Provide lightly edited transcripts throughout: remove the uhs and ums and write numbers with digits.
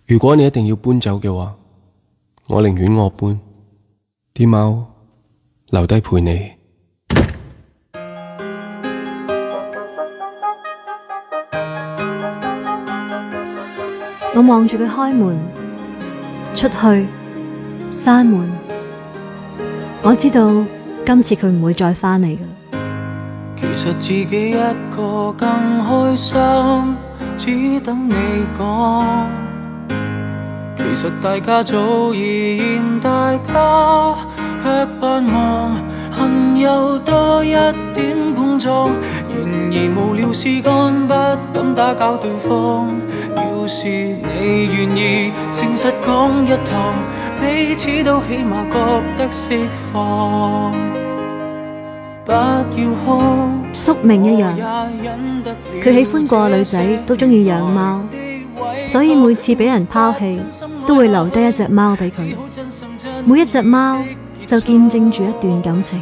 如果你一定要搬走嘅話，我寧願我搬，啲貓留低陪你。我望住佢開門出去閂門，我知道今次佢唔會再返嚟㗎。其實自己一個更開心，只等你講。其實大家早已嫌大家，卻盼望恨有多一點碰撞。然而無聊事幹不敢打攪對方。要是你願意誠實講一趟，彼此都起碼覺得釋放。不要哭，宿命一樣，佢喜歡個女仔都鍾意養貓，所以每次俾人拋棄都會留低一隻貓俾佢。每一隻貓就見證住一段感情。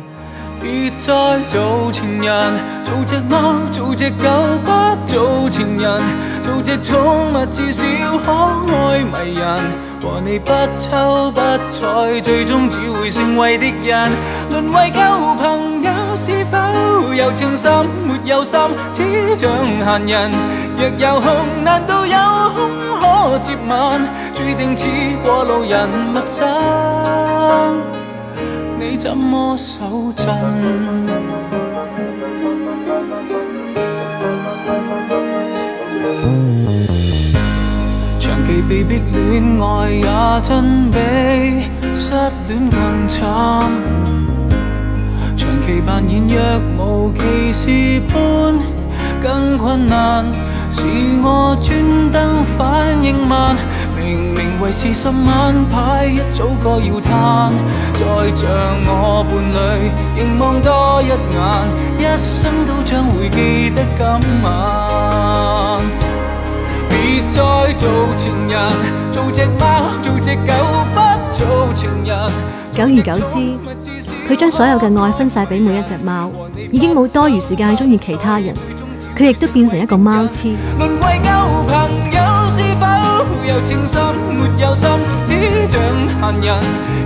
別再做情人，做隻貓，做隻狗，不做情人，做隻寵物至少可愛迷人。和你不瞅不睬，最終只會成為敵人。淪為舊朋友，是否有情深沒有心，只像閒人。若有空，難道有空可接吻？注定似過路人陌生，你怎麼手震？長期被逼戀愛也真比失戀更慘。長期扮演若無其事般更困難，是我專登反應慢。明明為是10晚牌，一早該要攤。再像我伴侶，凝望多一眼，一生都將會記得今晚。別再做情人，做隻貓，做隻狗，不做情人。久而久之，佢將所有嘅愛分晒俾每一隻貓，已經冇多餘時間去鍾意其他人。佢亦都變成一個貓痴。淪為舊朋友，是否有情深沒有心，只像閒人。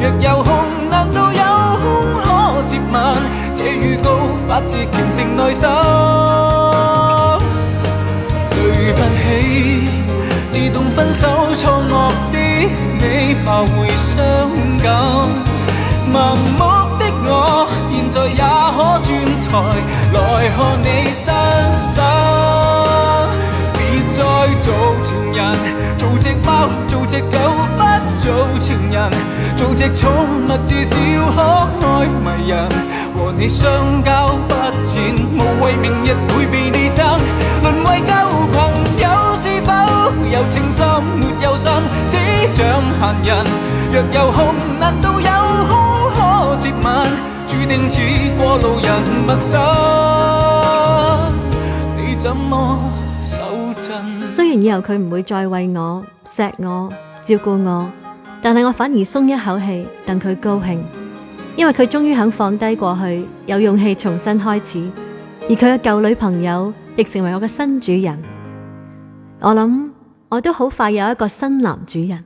若有空，難道有空可接吻？這預告發自虔誠內心。對不起，自動分手錯愕的你，怕會傷感。盲目的我，現在也可轉台來看你身手。別再做情人，做隻貓，做隻狗，不做情人，做隻寵物至少可愛迷人。和你相交不淺，無謂明日會被你爭。淪為舊朋友，是否有情深沒有心，只像閒人。若有空，難道有空可接吻？注定似過路人陌生，你怎麼手震？雖然以後佢唔會再為我錫我照顧我，但係我反而鬆一口氣，戥佢高興，因為佢終於肯放低過去，有勇氣重新開始。而佢嘅舊女朋友亦成為我嘅新主人。我諗我都好快有一個新男主人。